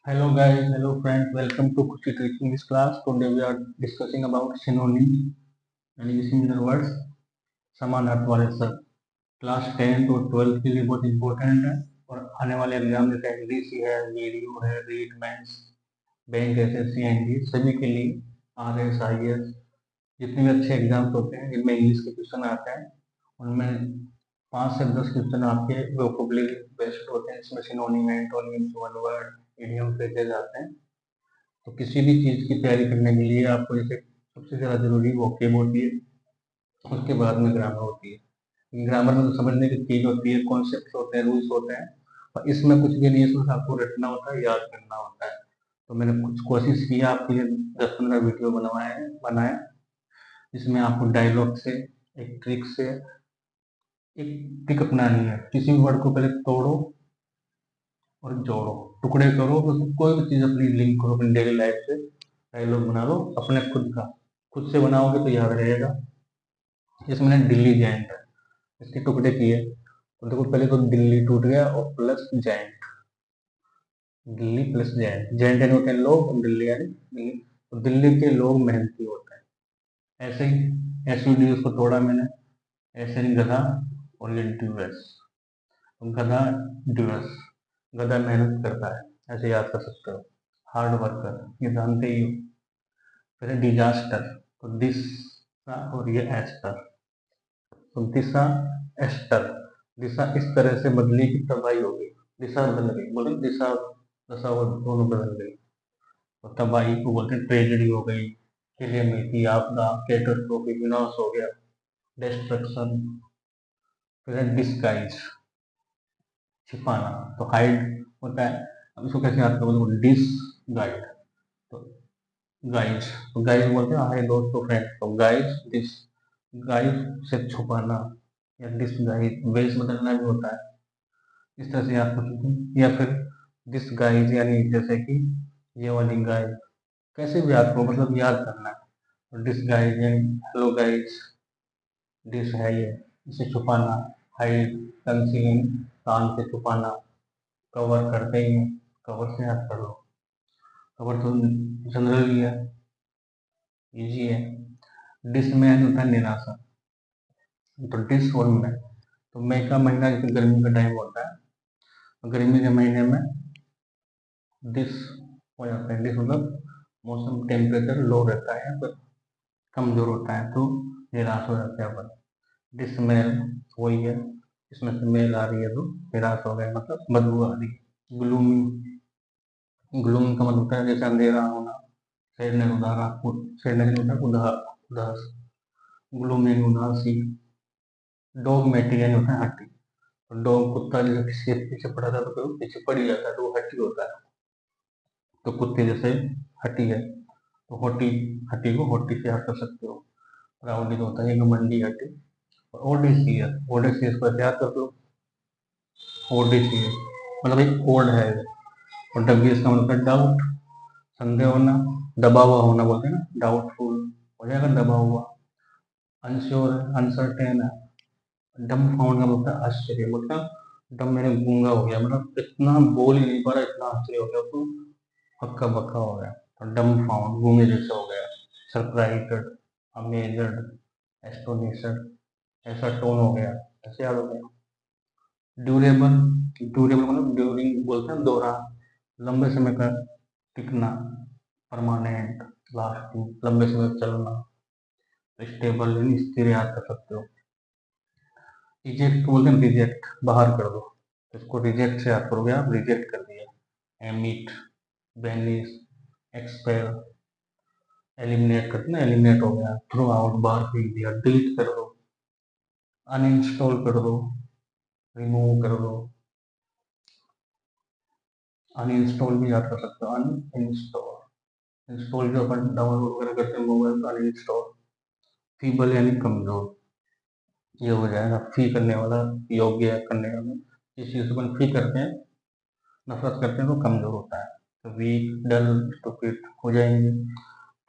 Hello guys, hello friends, welcome to Kuchi Teaching this class. Today we are discussing about synonyms and similar words. समानार्थक वाले सब class 10 और 12 के लिए बहुत important है और आने वाले एग्जाम जैसे एनडीसी है, वीडियो है, रीट मेंस, बैंक एसएससी एनडी सभी के लिए आरएस आईएएस जितने भी अच्छे एग्जाम्स होते हैं जिनमें इंग्लिश के क्वेश्चन आते हैं उनमें 5 से 10 क्वेश्चन आपके वोकेबुलरी बेस्ड होते हैं। इसमें synonym, antonyms, one word, idiom, phrases आते हैं। तो किसी भी चीज़ की तैयारी करने के लिए आपको जैसे सबसे ज़्यादा जरूरी वोकेब होती है, उसके बाद में ग्रामर होती है। ग्रामर में तो समझने की चीज़ होती है, कॉन्सेप्ट होते हैं, रूल्स होते हैं, और इसमें कुछ भी नहीं है, इसमें आपको रटना होता है, याद करना होता है। तो मैंने कुछ कोशिश की आपके लिए 10-15 वीडियो बनाए जिसमें आपको डायलॉग से, एक ट्रिक से एक ट्रिक अपनानी है। किसी भी वर्ड को पहले तोड़ो और जोड़ो, टुकड़े करो, तो कोई भी चीज़ अपनी लिंक करो अपनी डेली लाइफ से, डायलॉग बना लो अपने खुद का। खुद से बनाओगे तो याद रहेगा। इसमें मैंने दिल्ली जाइंट है, इसके टुकड़े किए तो देखो पहले तो दिल्ली टूट गया और plus giant, Delhi plus giant, giant यानी होते हैं लोग और दिल्ली यानी दिल्ली, तो दिल्ली के लोग मेहनती होते हैं। ऐसे ही एसयूडीएस को तोड़ा मैंने, ऐसे ही गधा और ये ड्यूएस, गधा ड्यूएस, गधा मेहनत करता है, ऐसे याद कर सकते हो। हार्ड वर्कर ये जानते ही हो। फिर डिजास्टर, तो दिस और ये एस्टर, तो दिशा एस्टर, दिशा इस तरह से बदली कि तबाही हो गई, दिशा बदल गई, बोले दिशा दशा वो दोनों बदल गई। और तबाही को बोलते हैं ट्रेजेडी हो गई, कैलेमिटी आपदा, कैटास्ट्रोफी विनाश हो गया, डिस्ट्रक्शन। फिर डिस्गाइज छिपाना, तो हाइड होता है। अब इसको कैसे याद करोगे, डिस गाइड, तो गाइड, तो गाइड बोलते हैं हाय दोस्तों फ्रेंड, तो गाइड दिस, गाइड से छुपाना या डिस गाइड, वेश बदलना भी होता है, इस तरह से याद कर सकते हैं। या फिर दिस गाइज यानी जैसे कि ये वाली गाय, कैसे भी याद करो, मतलब याद करना है। डिस गाइज यानी हेलो गाइज, डिस है ये, इसे छुपाना, हाइड कंसील, कान से छुपाना, कवर करते ही कवर से याद कर लो, कवर तो जनरल ही है, इजी है। डिसमैन होता है निराशा, तो डिस और मैं, तो मई का महीना जैसे गर्मी का टाइम होता है, तो गर्मी के महीने में डिस हो जाता है। डिस मतलब मौसम टेम्परेचर लो रहता है या फिर कमजोर होता है, तो निराश हो जाते हैं अपन। डिसमेल वही है, इसमें से मेल आ रही है तो निराश हो गए, मतलब बदबू आ रही है। ग्लूमी, ग्लूमी का मतलब होता है जैसे अंधेरा होना, सैडनेस उदारा, सैडनेस होता है उदास, ग्लूमी उदासी। डॉगमेटिक यानी होता है हट्टी, तो डॉग कुत्ता जैसे किसी के पीछे पड़ा था तो फिर वो पीछे पड़ ही जाता है, तो वो हट्टी होता है। तो कुत्ते जैसे हट्टी है, तो होटी, हट्टी को होटी से याद कर सकते हो। प्राउडी होता है घमंडी, हट्टी। ओडिसियस, ओडिसियस को ऐसे याद कर लो, ओडिसियस मतलब एक ओल्ड है। और डबियस का मतलब डाउट, संदेह होना, दबा हुआ होना बोलते हैं ना, डाउटफुल हो जाएगा, दबा हुआ। अनश्योर, अनसर्टेन है। डम फाउंड का मतलब आश्चर्य, मतलब डम मैंने गूंगा हो गया, मतलब इतना बोल ही नहीं पा रहा, इतना आश्चर्य हो गया तो हक्का बक्का हो गया, तो डम फाउंड गूंगे जैसे हो गया। सरप्राइज्ड, अमेज्ड, एस्टोनिश्ड, ऐसा टोन हो गया, ऐसे याद हो गया। ड्यूरेबल, ड्यूरेबल मतलब ड्यूरिंग बोलते हैं दौरान, लंबे समय का टिकना, परमानेंट, लास्टिंग, लंबे समय तक चलना। स्टेबल यानी स्थिर, याद कर सकते हो। रिजेक्ट बोलते हैं रिजेक्ट, बाहर कर दो, इसको रिजेक्ट से याद करोगे आप, रिजेक्ट कर दिया। एमिट, बेनिस, एक्सपेल, एलिमिनेट करते ना, एलिमिनेट हो गया, थ्रो आउट, बाहर फेंक दिया, डिलीट कर दो, अनइंस्टॉल कर दो, रिमूव कर दो। अनइंस्टॉल भी याद कर सकते हो, अनइंस्टॉल, इंस्टॉल जो अपन डाउनलोड वगैरह करते हैं मोबाइल का, अनइंस्टॉल। फीबल यानी कमजोर, ये हो जाएगा फी करने वाला, योग्य है करने वाला, जिस चीज को अपन फी करते हैं, नफरत करते हैं तो कमजोर होता है। तो वीक, डल, स्टूपिड हो जाएंगे।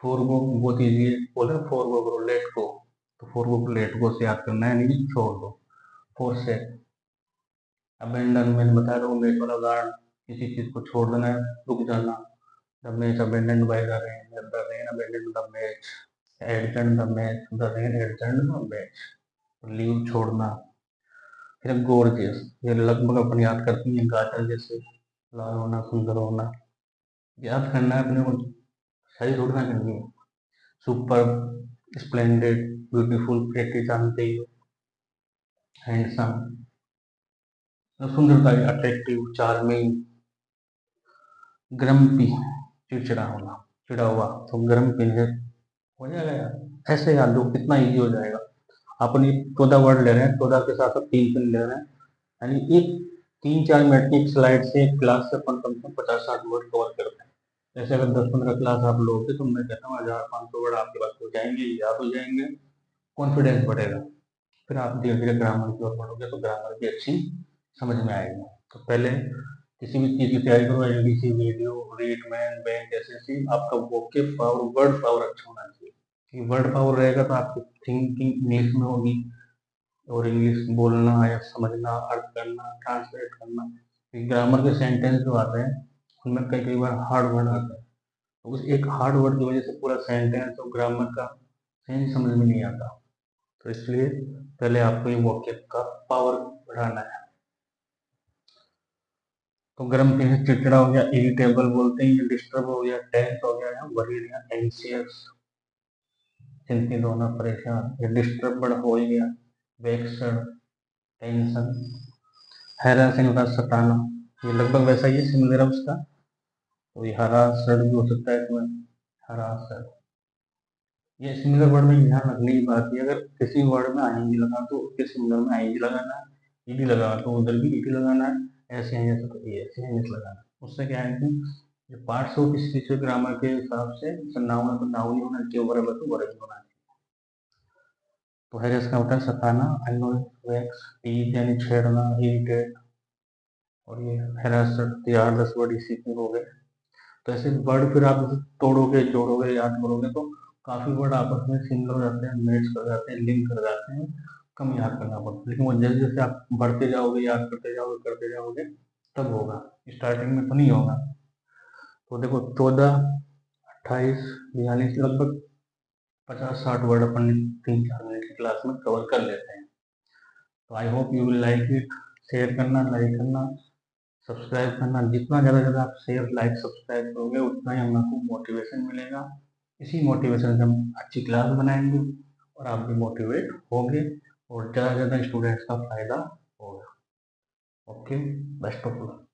फोरगो बहुत ईजी है, बोले फोरगो करो, लेट गो, तो फोरगो को लेट गो से याद करना है, यानी छोड़ दो। फोरसेक, अबेंडन मैंने बताया था, मेट वाला उदाहरण, किसी चीज़ को छोड़ देना है, रुक जाना। The match abandoned by the rain, the rain abandoned the match, adjourned the match, the rain adjourned the match, leave छोड़ना। फिर गोर्जियस, ये लगभग अपन याद करते हैं गाजर जैसे, लाल होना, सुंदर होना, याद करना है अपने को, सही थोड़ी ना करनी है। सुपर, स्प्लेंडेड, ब्यूटीफुल, प्रेटी, जानते ही हो, हैंडसम, सुंदरता, अट्रैक्टिव, चार्मिंग। ग्रम्पी, चिड़चिड़ा होना, चिड़ा हुआ, तो ग्रम्पी हो जाएगा यार। ऐसे याद दो, कितना इजी हो जाएगा। अपन ये 14 वर्ड ले रहे हैं, 14 के साथ साथ 3 पिन ले रहे हैं, यानी एक 3-4 मिनट की एक स्लाइड से एक क्लास से अपन कम से कम 50-60 वर्ड कवर करते हैं। जैसे अगर 10-15 क्लास आप लोगे तो मैं कहता हूँ 1500 वर्ड आपके पास हो जाएंगे, याद हो जाएंगे, कॉन्फिडेंस बढ़ेगा। फिर आप धीरे धीरे ग्रामर की ओर बढ़ोगे तो ग्रामर भी अच्छी समझ में आएगी। तो पहले किसी भी चीज़ की तैयारी करो, एलडीसी, वीडियो, रीडमैन, बैंक, एसएससी, आपका वोकेब पावर, वर्ड पावर अच्छा होना चाहिए। कि वर्ड पावर रहेगा तो आपकी थिंकिंग इंग्लिश में होगी, और इंग्लिश बोलना या समझना, अर्थ करना, ट्रांसलेट करना। ग्रामर के सेंटेंस जो आते हैं उनमें कई कई बार हार्ड वर्ड आते हैं, तो उस एक हार्ड वर्ड की वजह से पूरा सेंटेंस और ग्रामर का सेंस समझ में नहीं आता। तो इसलिए पहले आपको ये वोकेब का पावर बढ़ाना है। तो गर्म पीने से चिड़चिड़ा हो गया, इरिटेबल बोलते हैं, डिस्टर्ब हो गया, टेंस हो गया, वरीड या एंशियस, चिंतित होना, परेशान, या डिस्टर्बड हो गया, वेक्सड, टेंशन। हैरासिंग होता है सताना, ये लगभग वैसा ही है, सिमिलर है उसका। तो ये हरासड भी हो सकता है इसमें, हरासड। ये सिमिलर वर्ड में ध्यान रखने की बात है, अगर किसी वर्ड में आईएनजी लगा तो उसके सिमिलर में आईएनजी लगाना है, ईडी लगा तो उधर भी ईडी लगाना है, ऐसे हैं जैसे तो ऐसे हैं जैसे लगाना है। उससे क्या है कि जो पार्ट्स हो किसी चीज ग्रामर के हिसाब से, नाउन है तो नाउन ही होना चाहिए, वर्ब है तो वर्ब ही होना चाहिए। तो है इसका होता है सताना, अनोइंग, वेक्स, टीज यानी छेड़ना, इरिटेट, और ये हैरासड। 8-10 वर्ड इसी के हो गए। तो ऐसे वर्ड फिर आप तोड़ोगे, जोड़ोगे, याद करोगे तो काफी वर्ड आपस में सिमिलर हो जाते हैं, मैच कर जाते हैं, लिंक कर जाते हैं, कम याद करना पड़ता है। लेकिन वो जैसे जैसे आप बढ़ते जाओगे, याद करते जाओगे तब होगा, स्टार्टिंग में तो नहीं होगा। तो देखो 14, 28, 42, लगभग 50-60 वर्ड अपन 3-4 मिनट की क्लास में कवर कर लेते हैं। तो I hope you will like it. Share करना, लाइक करना, सब्सक्राइब करना। जितना ज़्यादा आप शेयर, लाइक, सब्सक्राइब करोगे उतना ही हमको मोटिवेशन मिलेगा। इसी मोटिवेशन से हम अच्छी क्लास बनाएंगे और आप भी मोटिवेट होंगे और ज़्यादा से ज़्यादा स्टूडेंट्स का फायदा होगा। Okay, best of luck.